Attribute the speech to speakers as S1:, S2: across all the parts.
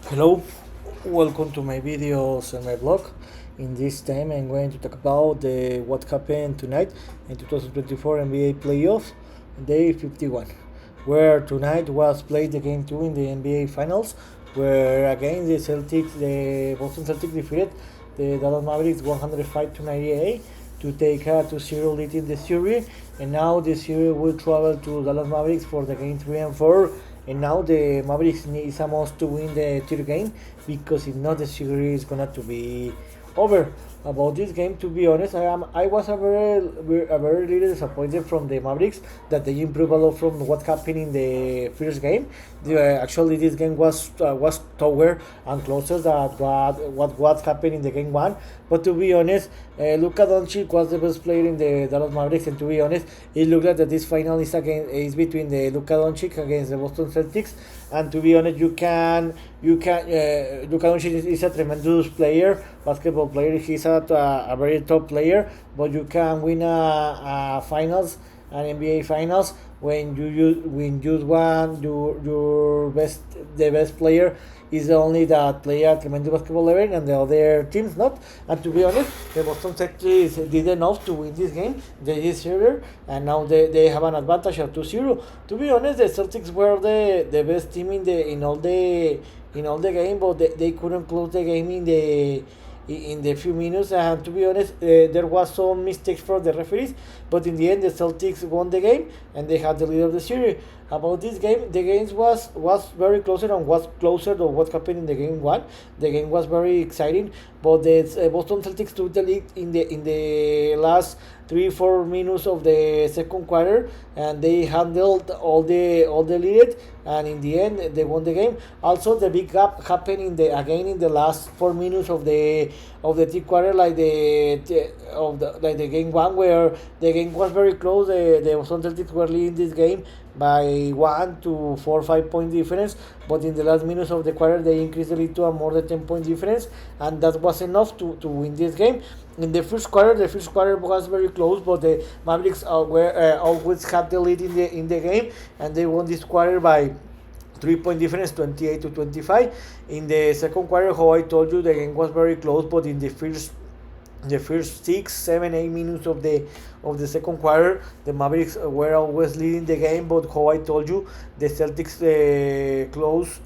S1: Hello, welcome to my videos and my blog. In this time, I'm going to talk about what happened tonight in 2024 NBA playoffs, day 51, where tonight was played the game 2 in the NBA Finals, where again the Boston Celtics defeated the Dallas Mavericks 105 to 98 to take a 2-0 lead in the series, and now the series will travel to Dallas Mavericks for the game 3 and 4, and now the Mavericks needs a must to win the third game, because if not, the series is gonna to be over. About this game, to be honest, I was a very little disappointed from the Mavericks that they improved a lot from what happened in the first game. Actually, this game was tougher and closer than what happened in the game one. But to be honest, Luka Doncic was the best player in the Dallas Mavericks, and to be honest, it looked like that this final is between the Luka Doncic against the Boston Celtics. And to be honest, Luka Doncic is a tremendous player, basketball player. He's a very top player, but you can win a finals, an NBA finals, when when you want your best, the best player is only that player at tremendous basketball level, and the other teams not. And to be honest, the Boston Celtics did enough to win this game. They did zero, and now they have an advantage of 2-0. To be honest, the Celtics were the best team in all the game, but they couldn't close the game in the few minutes. And to be honest, there was some mistakes from the referees, but in the end the Celtics won the game and they had the lead of the series. About this game, the game was very closer and was closer to what happened in the game one. The game was very exciting, but the Boston Celtics took the lead in the last 3-4 minutes of the second quarter, and they handled all the lead, and in the end they won the game. Also, the big gap happened in the last 4 minutes of the third quarter, like the game one, where the game was very close. The Boston Celtics were leading this game by 1 to 4 5 point difference, but in the last minutes of the quarter they increased the lead to a more than 10 point difference, and that was enough to win this game. In the first quarter was very close, but the Mavericks always had the lead in the game, and they won this quarter by 3 point difference, 28 to 25. In the second quarter, how I told you, the game was very close, but in the first 6 7 8 minutes of the second quarter, the Mavericks were always leading the game. But how I told you, the Celtics close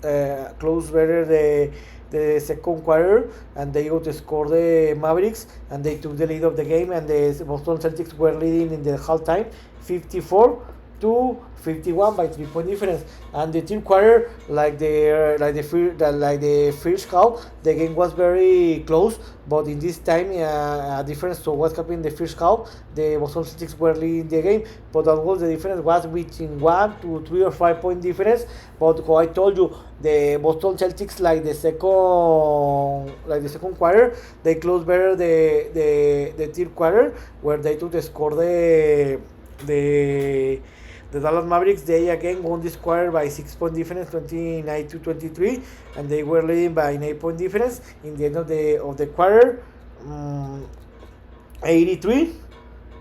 S1: better the second quarter, and they got to score the Mavericks, and they took the lead of the game, and the Boston Celtics were leading in the halftime 54 to 51 by 3 point difference. And the third quarter, like the first half, the game was very close, but in this time, a difference to what happened in the first half, the Boston Celtics were leading the game, but that was the difference was between 1 to 3 or 5 point difference. But how I told you, the Boston Celtics, like the second quarter, they closed better the third quarter, where they took the score the Dallas Mavericks. They again won this quarter by 6 point difference, 29 to 23, and they were leading by an 8 point difference. In the end of the quarter, 83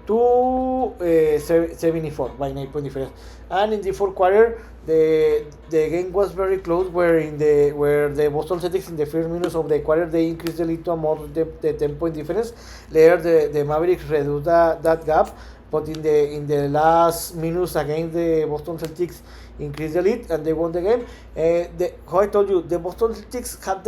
S1: to 74 by 9 point difference. And in the fourth quarter, the game was very close, where the Boston Celtics in the first minutes of the quarter they increased the lead to a more the 10 point difference. Later, the Mavericks reduced that gap, but in the last minutes again, the Boston Celtics increased the lead and they won the game. How I told you, the Boston Celtics had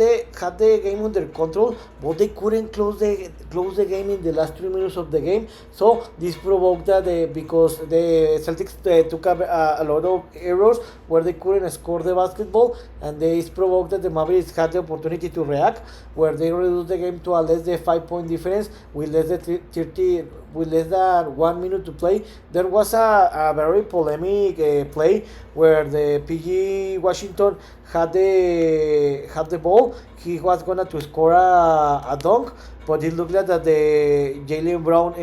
S1: the game under control, but they couldn't close the game in the last 3 minutes of the game. So this provoked that because the Celtics took a lot of errors where they couldn't score the basketball, and this provoked that the Mavericks had the opportunity to react, where they reduced the game to a less than 5 point difference with less than 1 minute to play. There was a very polemic play where the PG Washington had the ball. He was gonna to score a dunk, but it looked like that the Jalen Brown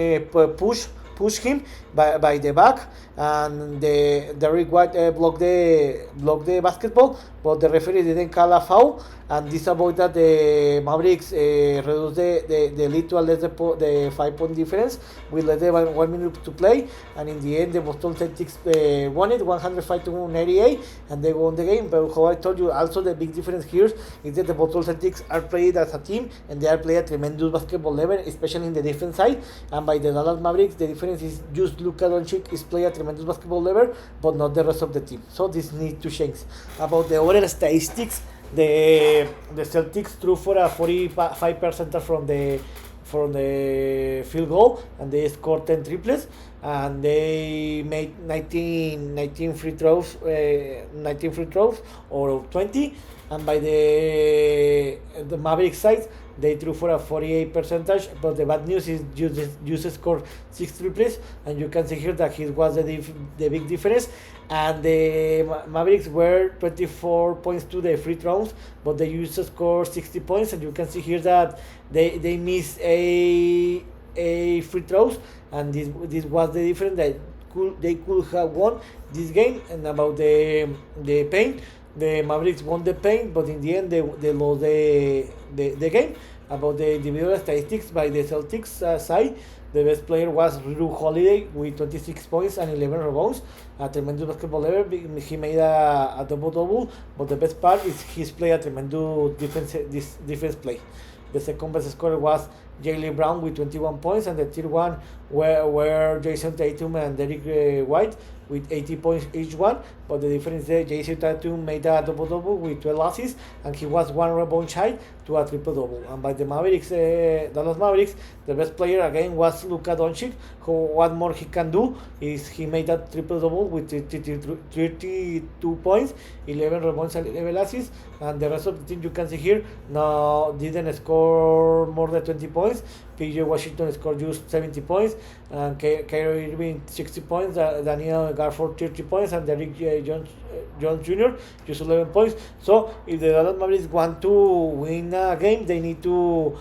S1: pushed him by the back, and the Derrick White blocked the basketball, but the referee didn't call a foul, and this avoided that the Mavericks reduced the lead to a less the 5 point difference with less than 1 minute to play, and in the end the Boston Celtics won it 105-98, and they won the game. But how I told you, also the big difference here is that the Boston Celtics are played as a team, and they are playing a tremendous basketball level, especially in the defense side. And by the Dallas Mavericks, the difference is just Luka Doncic is playing a tremendous basketball level, but not the rest of the team. So this needs to change. About the other statistics, the Celtics threw for a 45% from the field goal, and they scored 10 triples, and they made 19 free throws, 19 free throws or 20. And by the Mavericks side, they threw for a 48 percentage, but the bad news is just scored 6 triples, and you can see here that he was the big difference. And the Mavericks were 24 points to the free throws, but they used to score 60 points, and you can see here that they missed a free throws, and this was the difference that they could have won this game. And about the paint, the Mavericks won the paint, but in the end they lost the game. About the individual statistics by the Celtics side, the best player was Drew Holiday with 26 points and 11 rebounds. A tremendous basketball level. He made a double-double, but the best part is his play, a tremendous defense play. The second best scorer was Jaylen Brown with 21 points, and the third one were Jason Tatum and Derrick White with 80 points each one. But the difference is Jason Tatum made a double-double with 12 assists, and he was one rebound shy to a triple-double. And by the Mavericks, Dallas Mavericks, the best player again was Luka Doncic, who what more he can do is he made a triple-double with 32 points, 11 rebounds and 11 assists, and the rest of the team you can see here didn't score more than 20 points. PJ Washington scored just 70 points, and Kyrie Irving 60 points, Daniel Gafford 30 points, and Derrick Jones Jr. just 11 points. So if the Dallas Mavericks want to win a game, they need to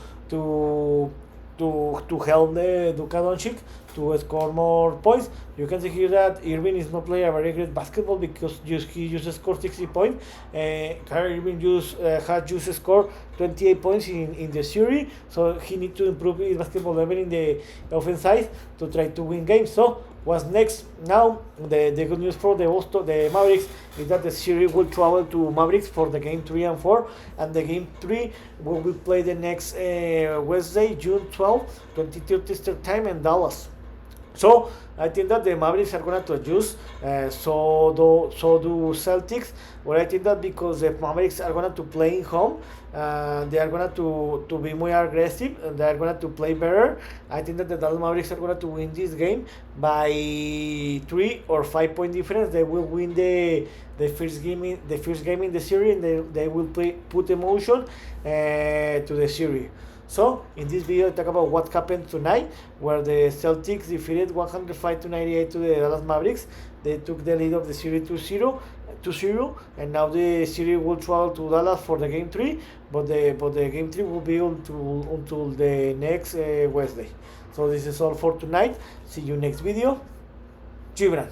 S1: help the Luka Doncic to score more points. You can see here that Irving is not playing a very great basketball because he just scored 60 points. Kyrie Irving had just scored 28 points in the series, so he needs to improve his basketball level in the offense side to try to win games. So what's next? Now the good news for the Mavericks is that the series will travel to Mavericks for the game 3 and 4, and the game 3 will be played the next Wednesday, June 12, 2030 Eastern Time in Dallas. So I think that the Mavericks are going to adjust, so do Celtics. But I think that because the Mavericks are going to play in home, they are going to be more aggressive, and they are going to play better. I think that the Dallas Mavericks are going to win this game by 3 or 5 point difference. They will win the first game in the series, and they will put emotion to the series. So in this video I talk about what happened tonight, where the Celtics defeated 105-98 to the Dallas Mavericks. They took the lead of the series 2-0, and now the series will travel to Dallas for the game 3, but the game 3 will be until the next Wednesday. So this is all for tonight. See you next video. Gibran.